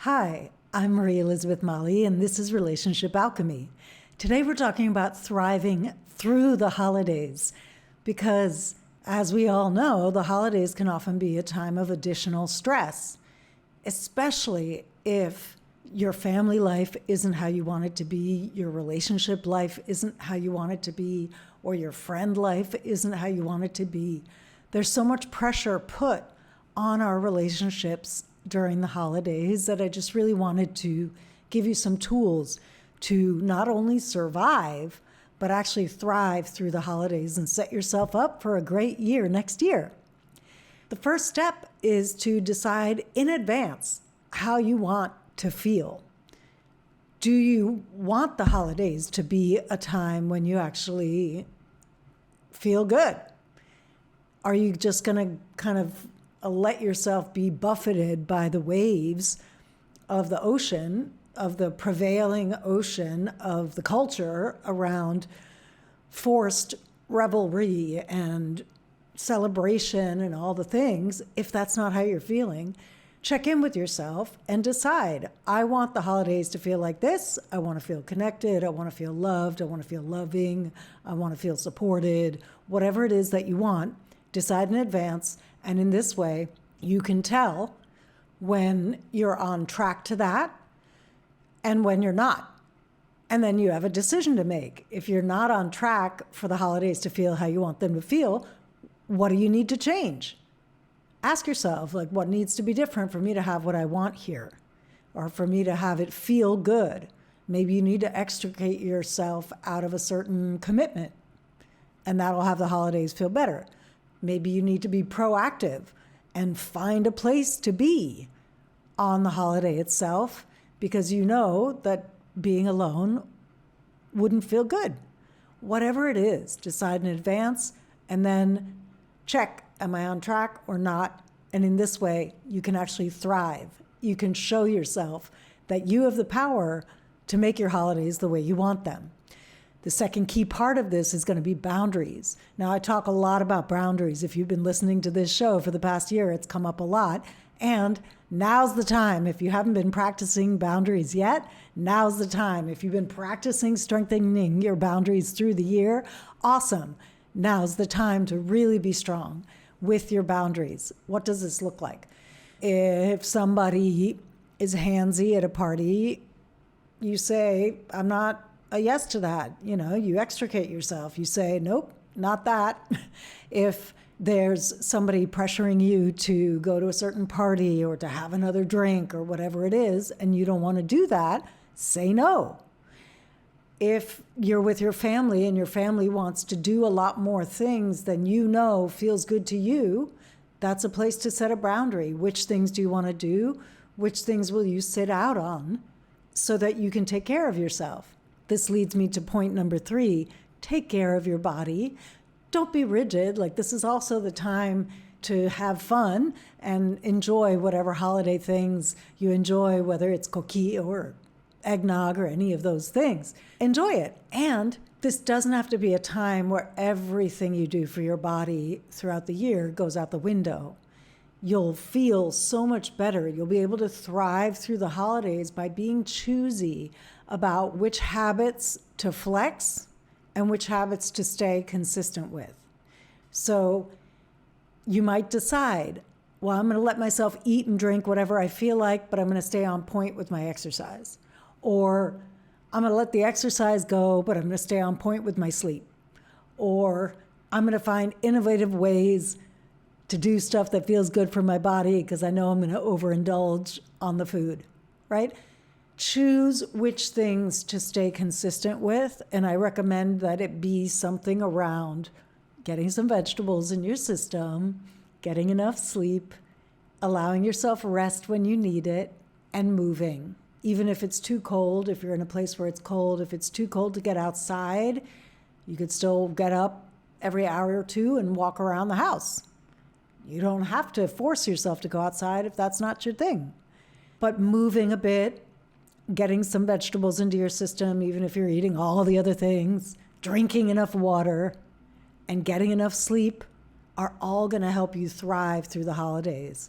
Hi, I'm Marie Elizabeth Molly, and this is Relationship Alchemy. Today we're talking about thriving through the holidays because, as we all know, the holidays can often be a time of additional stress, especially if your family life isn't how you want it to be, your relationship life isn't how you want it to be, or your friend life isn't how you want it to be. There's so much pressure put on our relationships during the holidays that I just really wanted to give you some tools to not only survive, but actually thrive through the holidays and set yourself up for a great year next year. The first step is to decide in advance how you want to feel. Do you want the holidays to be a time when you actually feel good? Are you just going to kind of let yourself be buffeted by the waves of the ocean, of the prevailing ocean of the culture around forced revelry and celebration and all the things? If that's not how you're feeling, check in with yourself and decide, I want the holidays to feel like this. I want to feel connected. I want to feel loved. I want to feel loving. I want to feel supported. Whatever it is that you want, decide in advance. And in this way, you can tell when you're on track to that and when you're not. And then you have a decision to make. If you're not on track for the holidays to feel how you want them to feel, what do you need to change? Ask yourself, what needs to be different for me to have what I want here? Or for me to have it feel good? Maybe you need to extricate yourself out of a certain commitment, and that'll have the holidays feel better. Maybe you need to be proactive and find a place to be on the holiday itself because you know that being alone wouldn't feel good. Whatever it is, decide in advance and then check, am I on track or not? And in this way, you can actually thrive. You can show yourself that you have the power to make your holidays the way you want them. The second key part of this is going to be boundaries. Now, I talk a lot about boundaries. If you've been listening to this show for the past year, it's come up a lot. And now's the time. If you haven't been practicing boundaries yet, now's the time. If you've been practicing strengthening your boundaries through the year, awesome. Now's the time to really be strong with your boundaries. What does this look like? If somebody is handsy at a party, you say, I'm not a yes to that. You extricate yourself. You say, nope, not that. If there's somebody pressuring you to go to a certain party or to have another drink or whatever it is, and you don't want to do that, say no. If you're with your family and your family wants to do a lot more things than feels good to you, that's a place to set a boundary. Which things do you want to do? Which things will you sit out on so that you can take care of yourself? This leads me to point number 3, take care of your body. Don't be rigid. This is also the time to have fun and enjoy whatever holiday things you enjoy, whether it's coquille or eggnog or any of those things. Enjoy it. And this doesn't have to be a time where everything you do for your body throughout the year goes out the window. You'll feel so much better. You'll be able to thrive through the holidays by being choosy about which habits to flex and which habits to stay consistent with. So you might decide, well, I'm going to let myself eat and drink whatever I feel like, but I'm going to stay on point with my exercise. Or I'm going to let the exercise go, but I'm going to stay on point with my sleep. Or I'm going to find innovative ways to do stuff that feels good for my body because I know I'm going to overindulge on the food, right? Choose which things to stay consistent with, and I recommend that it be something around getting some vegetables in your system, getting enough sleep, allowing yourself rest when you need it, and moving. Even if it's too cold, if you're in a place where it's cold, if it's too cold to get outside, you could still get up every hour or two and walk around the house. You don't have to force yourself to go outside if that's not your thing. But moving a bit, getting some vegetables into your system, even if you're eating all the other things, drinking enough water, and getting enough sleep are all going to help you thrive through the holidays.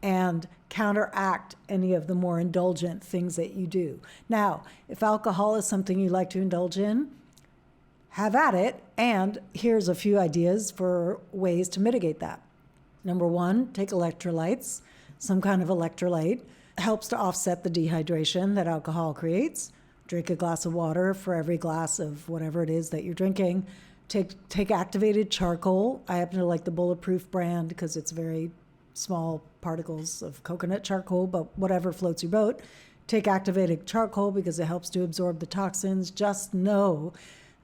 and counteract any of the more indulgent things that you do. Now, if alcohol is something you like to indulge in, have at it. And here's a few ideas for ways to mitigate that. Number one, take electrolytes. Some kind of electrolyte helps to offset the dehydration that alcohol creates. Drink a glass of water for every glass of whatever it is that you're drinking. Take activated charcoal. I happen to like the Bulletproof brand because it's very small particles of coconut charcoal, but whatever floats your boat. Take activated charcoal because it helps to absorb the toxins. Just know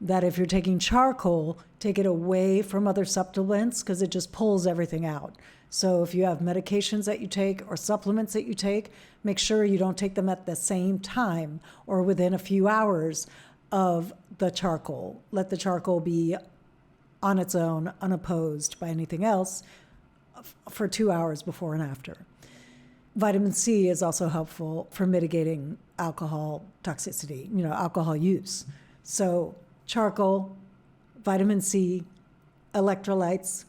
that if you're taking charcoal, take it away from other supplements because it just pulls everything out. So if you have medications that you take or supplements that you take, make sure you don't take them at the same time or within a few hours of the charcoal. Let the charcoal be on its own, unopposed by anything else, for 2 hours before and after. Vitamin C is also helpful for mitigating alcohol toxicity, alcohol use. So charcoal, vitamin C, electrolytes,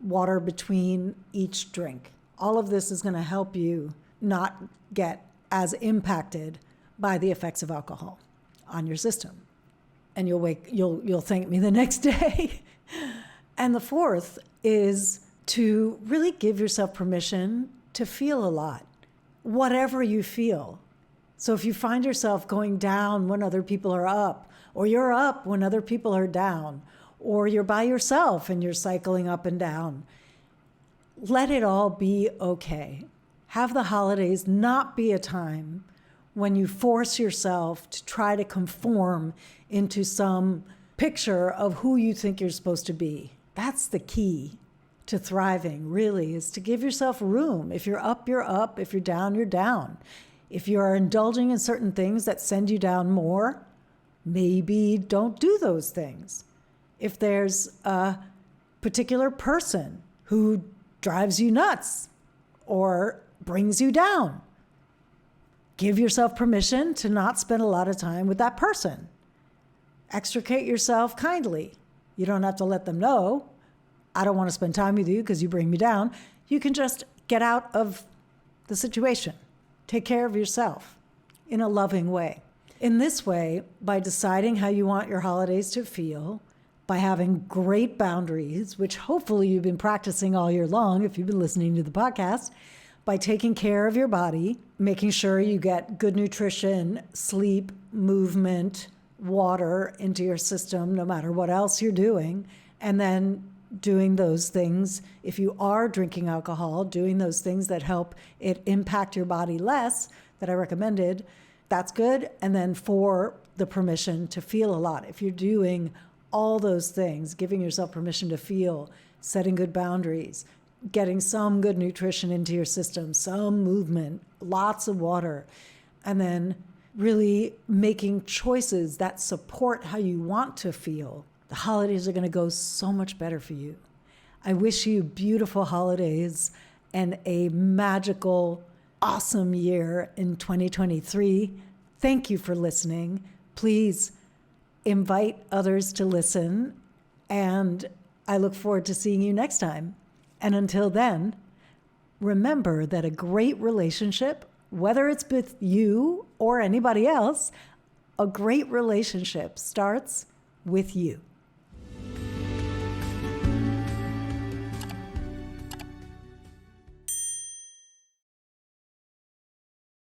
water between each drink. All of this is going to help you not get as impacted by the effects of alcohol on your system. And you'll thank me the next day. And the fourth is to really give yourself permission to feel a lot, whatever you feel. So if you find yourself going down when other people are up, or you're up when other people are down, or you're by yourself and you're cycling up and down, let it all be okay. Have the holidays not be a time when you force yourself to try to conform into some picture of who you think you're supposed to be. That's the key to thriving, really, is to give yourself room. If you're up, you're up. If you're down, you're down. If you are indulging in certain things that send you down more, maybe don't do those things. If there's a particular person who drives you nuts or brings you down, give yourself permission to not spend a lot of time with that person. Extricate yourself kindly. You don't have to let them know, I don't want to spend time with you because you bring me down. You can just get out of the situation. Take care of yourself in a loving way. In this way, by deciding how you want your holidays to feel, by having great boundaries, which hopefully you've been practicing all year long if you've been listening to the podcast, by taking care of your body, making sure you get good nutrition, sleep, movement, water into your system, no matter what else you're doing, and then doing those things, if you are drinking alcohol, doing those things that help it impact your body less, that I recommended, that's good. And then for the permission to feel a lot. If you're doing all those things, giving yourself permission to feel, setting good boundaries, getting some good nutrition into your system, some movement, lots of water, and then really making choices that support how you want to feel, the holidays are going to go so much better for you. I wish you beautiful holidays and a magical, awesome year in 2023. Thank you for listening. Please invite others to listen, and I look forward to seeing you next time. And until then, remember that a great relationship, whether it's with you or anybody else, a great relationship starts with you.